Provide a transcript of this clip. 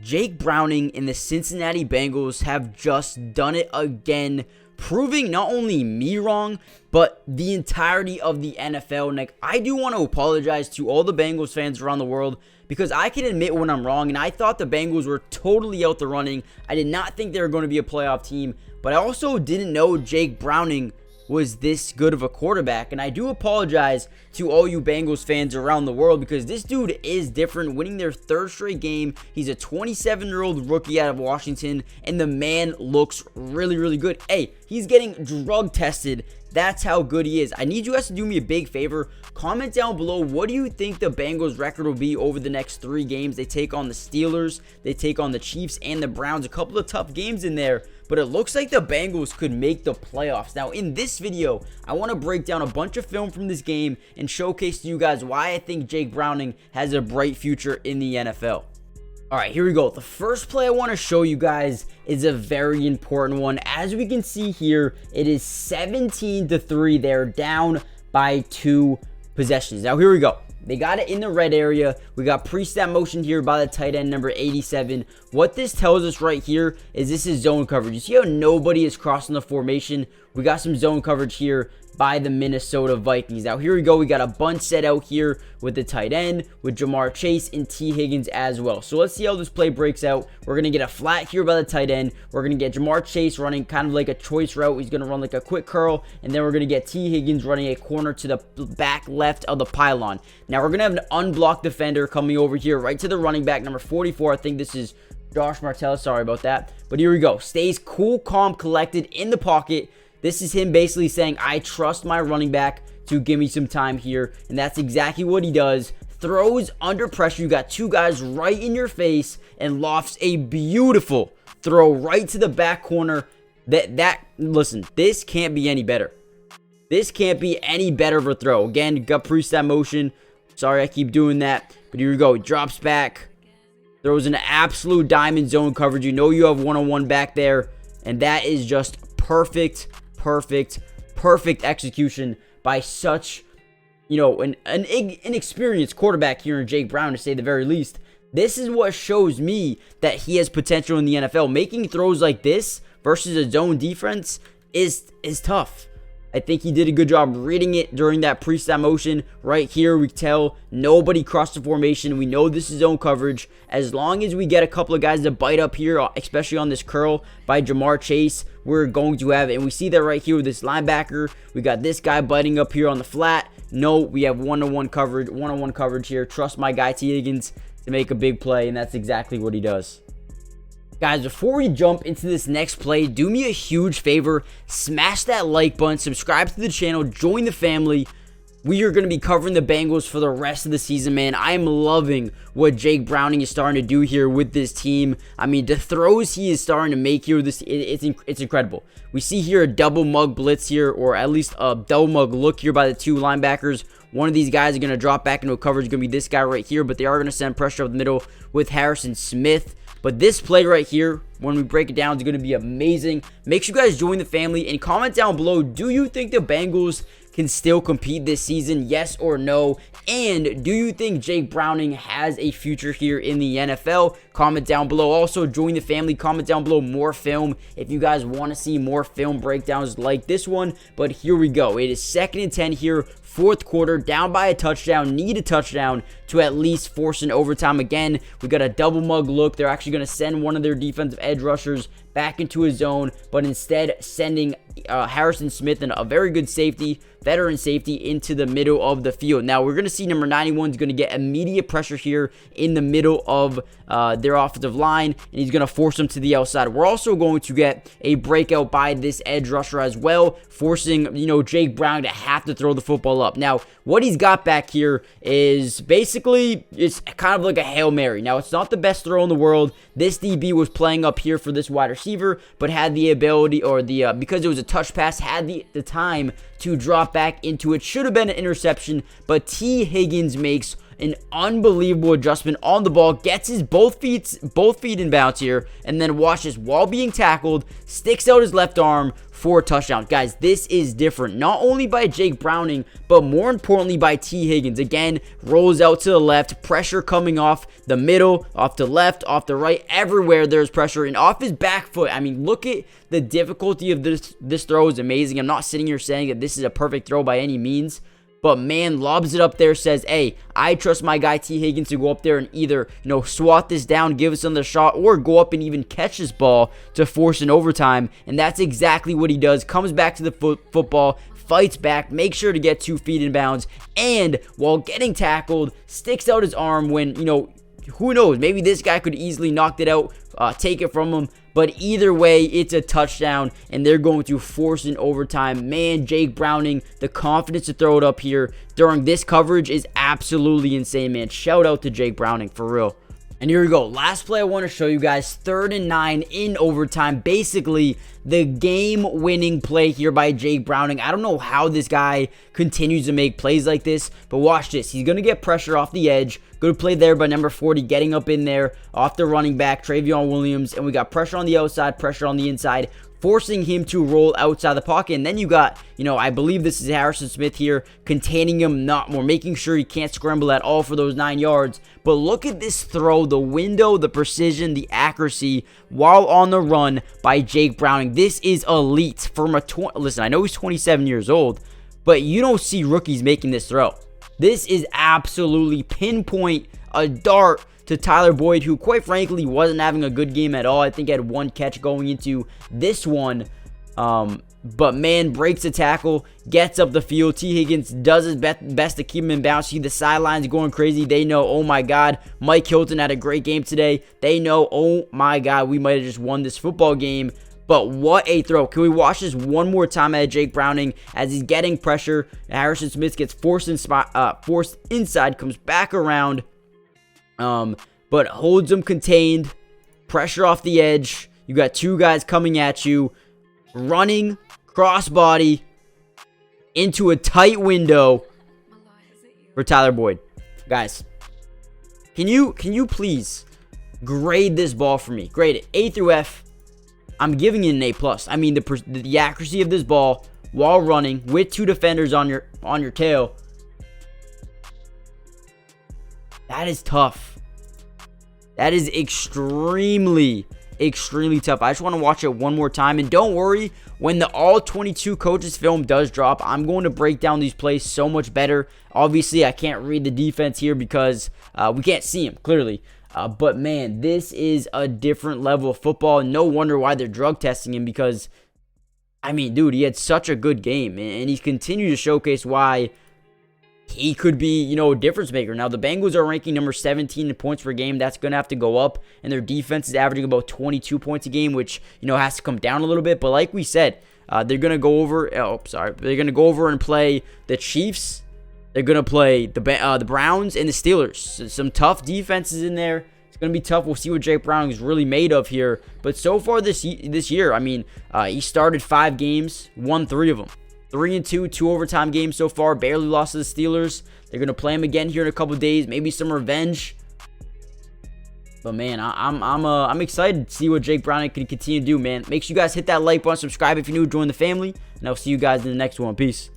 Jake Browning and the Cincinnati Bengals have just done it again, proving not only me wrong, but the entirety of the NFL. And I do want to apologize to all the Bengals fans around the world, because I can admit when I'm wrong, and I thought the Bengals were totally out the running. I did not think they were going to be a playoff team, but I also didn't know Jake Browning was this good of a quarterback. And I do apologize to all you Bengals fans around the world, because this dude is different, winning their third straight game. He's a 27-year-old rookie out of Washington, and the man looks really, really good. Hey, he's getting drug tested. That's how good he is. I need you guys to do me a big favor. Comment down below, what do you think the Bengals record will be over the next 3 games? They take on the Steelers, they take on the Chiefs and the Browns. A couple of tough games in there, but it looks like the Bengals could make the playoffs. Now, in this video, I want to break down a bunch of film from this game and showcase to you guys why I think Jake Browning has a bright future in the NFL. All right, here we go. The first play I want to show you guys is a very important one. As we can see here, it is 17-3. They're down by 2 possessions. Now, here we go. They got it in the red area. We got pre-snap motion here by the tight end, number 87. What this tells us right here is this is zone coverage. You see how nobody is crossing the formation? We got some zone coverage here by the Minesota Vikings. Now, here we go. We got a bunt set out here with the tight end, with Jamar Chase and T. Higgins as well. So let's see how this play breaks out. We're going to get a flat here by the tight end. We're going to get Jamar Chase running kind of like a choice route. He's going to run like a quick curl, and then we're going to get T. Higgins running a corner to the back left of the pylon. Now, we're going to have an unblocked defender coming over here right to the running back, number 44. I think this is Josh Martell. Sorry about that. But here we go. Stays cool, calm, collected in the pocket. This is him basically saying, I trust my running back to give me some time here. And that's exactly what he does. Throws under pressure. You got 2 guys right in your face and lofts a beautiful throw right to the back corner. Listen, this can't be any better. This can't be any better of a throw. Again, got pre-snap motion. Sorry, I keep doing that. But here we go. He drops back. Throws an absolute diamond zone coverage. You know you have one-on-one back there. And that is just perfect execution by such, an inexperienced quarterback here in Jake Brown, to say the very least. This is what shows me that he has potential in the NFL. Making throws like this versus a zone defense is tough. I think he did a good job reading it during that pre-snap motion. Right here, we tell nobody crossed the formation. We know this is zone coverage. As long as we get a couple of guys to bite up here, especially on this curl by Jamar Chase, we're going to have it. And we see that right here with this linebacker. We got this guy biting up here on the flat. No, we have one-on-one coverage here. Trust my guy T. Higgins to make a big play, and that's exactly what he does. Guys, before we jump into this next play, do me a huge favor. Smash that like button, subscribe to the channel, join the family. We are going to be covering the Bengals for the rest of the season, man. I'm loving what Jake Browning is starting to do here with this team. I mean, the throws he is starting to make here, it's incredible. We see here a double mug blitz here, or at least a double mug look here by the 2 linebackers. One of these guys are going to drop back into a coverage. It's going to be this guy right here, but they are going to send pressure up the middle with Harrison Smith. But this play right here, when we break it down, is going to be amazing. Make sure you guys join the family and comment down below. Do you think the Bengals can still compete this season? Yes or no? And do you think Jake Browning has a future here in the NFL? Comment down below. Also, join the family. Comment down below more film if you guys want to see more film breakdowns like this one. But here we go. It is 2nd and 10 here. 4th quarter, down by a touchdown, need a touchdown to at least force an overtime. Again, we got a double mug look. They're actually going to send one of their defensive edge rushers back into his zone, but instead sending Harrison Smith and a very good safety, veteran safety, into the middle of the field. Now, we're going to see number 91 is going to get immediate pressure here in the middle of their offensive line, and he's going to force them to the outside. We're also going to get a breakout by this edge rusher as well, forcing, Jake Brown to have to throw the football up. Now, what he's got back here is basically, it's kind of like a Hail Mary. Now, it's not the best throw in the world. This DB was playing up here for this wide receiver, but had the ability, or because it was a touch pass, had the time to drop back into it. Should have been an interception, but T. Higgins makes an unbelievable adjustment on the ball, gets his both feet in bounds here, and then watches while being tackled, sticks out his left arm, for a touchdown. Guys, this is different. Not only by Jake Browning, but more importantly by T. Higgins. Again, rolls out to the left, pressure coming off the middle, off the left, off the right, everywhere there's pressure, and off his back foot. I mean, look at the difficulty of this throw is amazing. I'm not sitting here saying that this is a perfect throw by any means, but man, lobs it up there, says, hey, I trust my guy T. Higgins to go up there and either, swat this down, give us another shot, or go up and even catch this ball to force an overtime. And that's exactly what he does. Comes back to the football, fights back, makes sure to get 2 feet in bounds, and while getting tackled, sticks out his arm when, who knows, maybe this guy could easily knock it out, take it from him. But either way, it's a touchdown, and they're going to force an overtime. Man, Jake Browning, the confidence to throw it up here during this coverage is absolutely insane, man. Shout out to Jake Browning, for real. And here we go. Last play I want to show you guys. 3rd and 9 in overtime. Basically, the game-winning play here by Jake Browning. I don't know how this guy continues to make plays like this, but watch this. He's going to get pressure off the edge. Good play there by number 40, getting up in there off the running back, Travion Williams. And we got pressure on the outside, pressure on the inside, forcing him to roll outside the pocket. And then you got, I believe this is Harrison Smith here, containing him, not more, making sure he can't scramble at all for those 9 yards. But look at this throw, the window, the precision, the accuracy while on the run by Jake Browning. This is elite from a listen, I know he's 27 years old, but you don't see rookies making this throw. This is absolutely pinpoint, a dart to Tyler Boyd, who quite frankly wasn't having a good game at all. I think he had 1 catch going into this one. But man, breaks the tackle, gets up the field. T. Higgins does his best to keep him in bounds. See the sidelines going crazy. They know, oh my God, Mike Hilton had a great game today. They know, oh my God, we might have just won this football game. But what a throw. Can we watch this one more time at Jake Browning as he's getting pressure? Harrison Smith gets forced inside, comes back around, but holds him contained. Pressure off the edge. You got 2 guys coming at you. Running, crossbody, into a tight window for Tyler Boyd. Guys, can you please grade this ball for me? Grade it. A through F. I'm giving it an A+. I mean, the accuracy of this ball while running with 2 defenders on your tail. That is tough. That is extremely tough. I just want to watch it one more time. And don't worry, when the all 22 coaches film does drop, I'm going to break down these plays so much better. Obviously, I can't read the defense here because we can't see him clearly. But man, this is a different level of football. No wonder why they're drug testing him, because, I mean, dude, he had such a good game. And he's continued to showcase why he could be, a difference maker. Now, the Bengals are ranking number 17 in points per game. That's going to have to go up. And their defense is averaging about 22 points a game, which, has to come down a little bit. But like we said, they're going to go over. They're going to go over and play the Chiefs. They're going to play the Browns and the Steelers. So some tough defenses in there. It's going to be tough. We'll see what Jake Browning is really made of here. But so far this year, I mean, he started 5 games, won 3 of them. 3-2, 2 overtime games so far. Barely lost to the Steelers. They're going to play him again here in a couple days. Maybe some revenge. But man, I'm excited to see what Jake Browning can continue to do, man. Make sure you guys hit that like button, subscribe if you're new, join the family, and I'll see you guys in the next one. Peace.